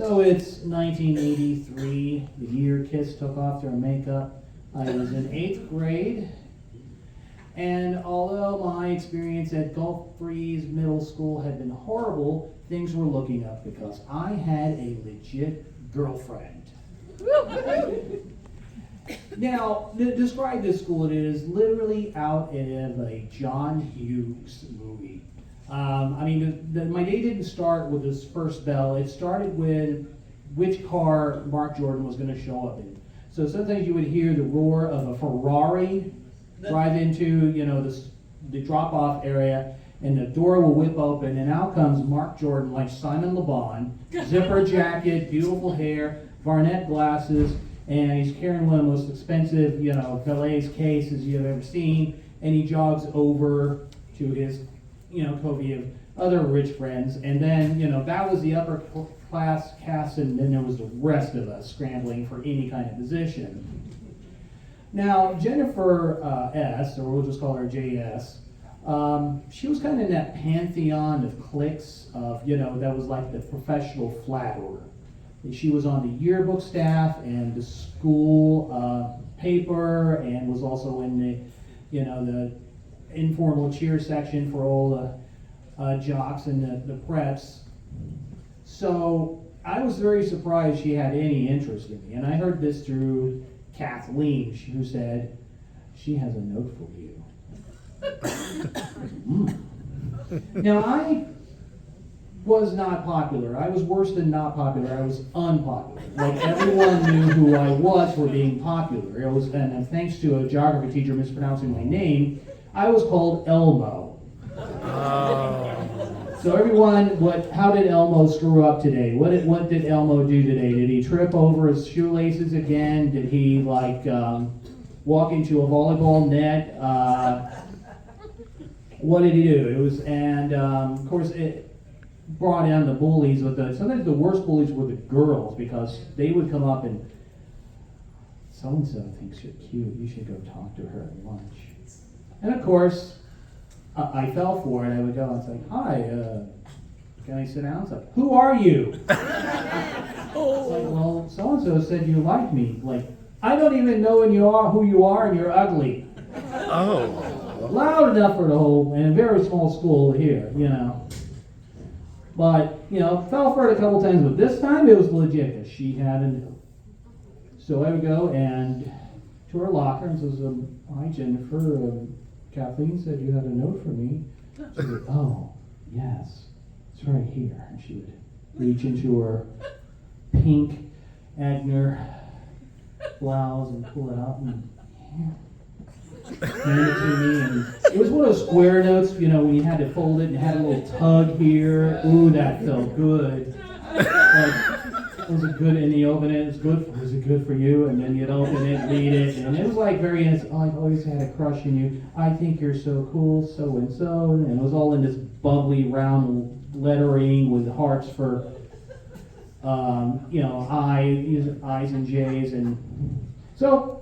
So it's 1983, the year kids took off their makeup. I was in 8th grade, and although my experience at Gulf Breeze Middle School had been horrible, things were looking up because I had a legit girlfriend. Now, to describe this school, it is literally out of a John Hughes movie. My day didn't start with this first bell. It started with which car Mark Jordan was going to show up in. So sometimes you would hear the roar of a Ferrari drive into, the drop-off area, and the door will whip open, and out comes Mark Jordan like Simon Le Bon, zipper jacket, beautiful hair, Varnet glasses, and he's carrying one of the most expensive, Calais cases you've ever seen, and he jogs over to his, covey of other rich friends, and then, that was the upper class cast, and then there was the rest of us scrambling for any kind of position. Now, Jennifer S., or we'll just call her JS, she was kind of in that pantheon of cliques of, that was like the professional flatterer. She was on the yearbook staff and the school paper, and was also in the informal cheer section for all the jocks and the preps. So I was very surprised she had any interest in me, and I heard this through Kathleen, who said, "She has a note for you." Now, I was not popular. I was worse than not popular. I was unpopular. Like, everyone knew who I was for being popular. And thanks to a geography teacher mispronouncing my name, I was called Elmo. So everyone, how did Elmo screw up today? What did Elmo do today? Did he trip over his shoelaces again? Did he walk into a volleyball net? What did he do? Of course, it brought down the bullies. Sometimes the worst bullies were the girls, because they would come up and, "So-and-so thinks you're cute. You should go talk to her at lunch." And of course, I fell for it. I would go and say, "Hi, can I sit down?" It's like, "Who are you?" It's like, "Well, so-and-so said you like me." Like, "I don't even know who you are, and you're ugly." Oh. Loud enough for the whole, and a very small school here, But, fell for it a couple times, but this time it was legit, because she had a note. So I would go and to her locker and says, "Hi, Jennifer, Kathleen said you had a note for me." She would, "Oh, yes, it's right here." And she would reach into her pink Agner blouse and pull it out and hand it to me. And it was one of those square notes, when you had to fold it and it had a little tug here. Ooh, that felt good. Was it good? And you open it, it's good. Was it good for you? And then you'd open it, read it, and it was like very innocent. "Oh, I've always had a crush on you. I think you're so cool, so and so." And it was all in this bubbly, round lettering with hearts for, I's and J's, and so.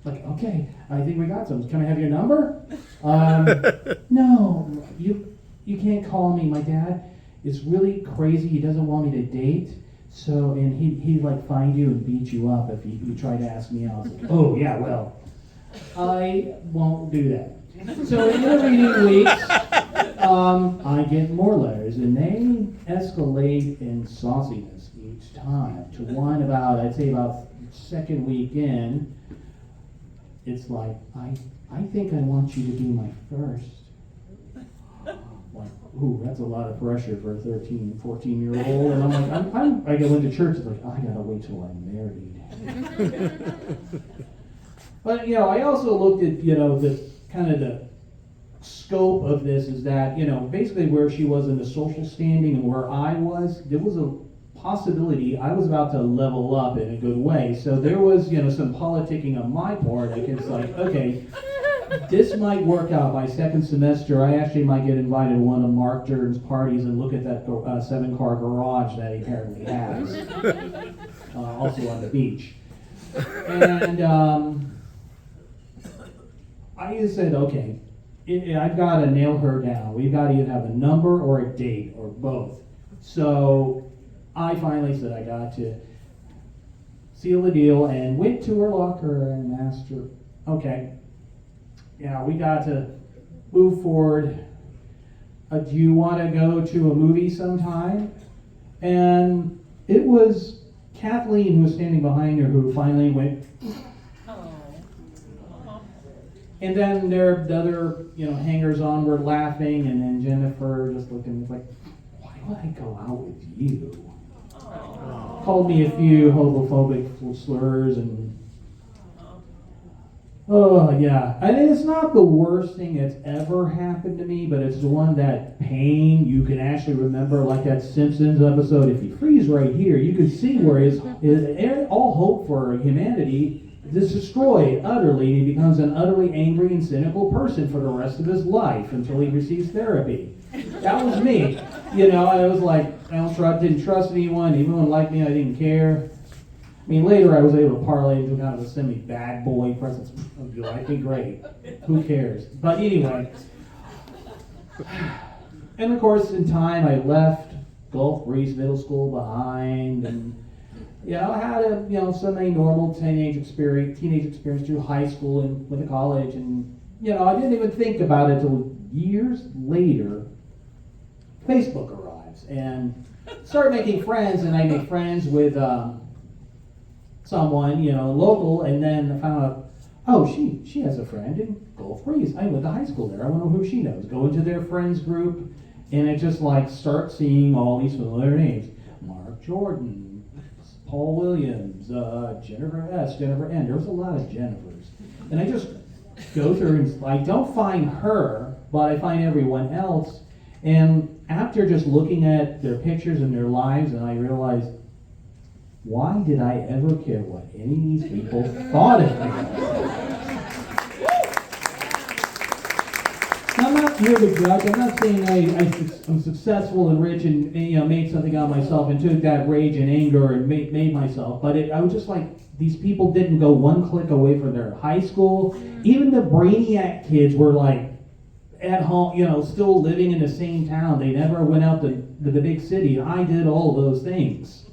Like, "Okay, I think we got some. Can I have your number?" "No, you can't call me. My dad is really crazy. He doesn't want me to date. So, and he'd find you and beat you up if you try to ask me out." Like, "Oh, yeah, well, I won't do that." So in the intervening weeks, I get more letters, and they escalate in sauciness each time. To one about second week in, it's like, I think I want you to be my first. Like, ooh, that's a lot of pressure for a 13, 14-year-old. And I'm like, I go into church, it's like, I gotta wait till I'm married. But, I also looked at, the kind of the scope of this is that, basically where she was in the social standing and where I was, there was a possibility I was about to level up in a good way. So there was, some politicking on my part. It's like, okay, this might work out. By second semester, I actually might get invited to one of Mark Jordan's parties and look at that 7-car garage that he apparently has, also on the beach. And I just said, okay, I've got to nail her down. We've got to either have a number or a date or both. So I finally said I got to seal the deal and went to her locker and asked her, okay, yeah, we got to move forward. Do you want to go to a movie sometime? And it was Kathleen, who was standing behind her, who finally went. And then the other, hangers-on were laughing, and then Jennifer just looking like, why would I go out with you? Called me a few homophobic slurs, and oh yeah. I mean, it's not the worst thing that's ever happened to me, but it's the one that pain you can actually remember, like that Simpsons episode. If you freeze right here, you can see where his all hope for humanity is destroyed utterly, and he becomes an utterly angry and cynical person for the rest of his life until he receives therapy. That was me. I was like, didn't trust anyone. Anyone liked me, I didn't care. I mean, later I was able to parlay into kind of a semi-bad boy presence. You like me? Great. Who cares? But anyway. And of course, in time, I left Gulf Breeze Middle School behind, and I had a semi-normal teenage experience through high school and went to college, and I didn't even think about it until years later. Facebook arrives and start making friends, and I make friends with someone local, and then I found out, oh, she has a friend in Gulf Breeze. I went to high school there. I wonder who she knows. Go into their friends group, and it just start seeing all these familiar names: Mark Jordan, Paul Williams, Jennifer S, Jennifer N. There was a lot of Jennifers. And I just go through and I don't find her, but I find everyone else. And after just looking at their pictures and their lives, and I realized, why did I ever care what any of these people thought of me? I'm not here to judge. I'm not saying I'm successful and rich and made something out of myself and took that rage and anger and made myself. But I was just like, these people didn't go one click away from their high school. Even the brainiac kids were at home, still living in the same town. They never went out to the big city. I did all of those things,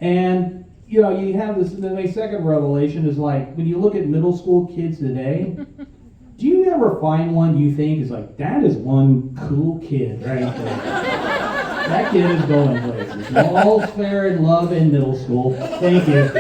And you have this. My second revelation is when you look at middle school kids today. Do you ever find one you think is that is one cool kid right there? That kid is going places. All's fair in love in middle school. Thank you.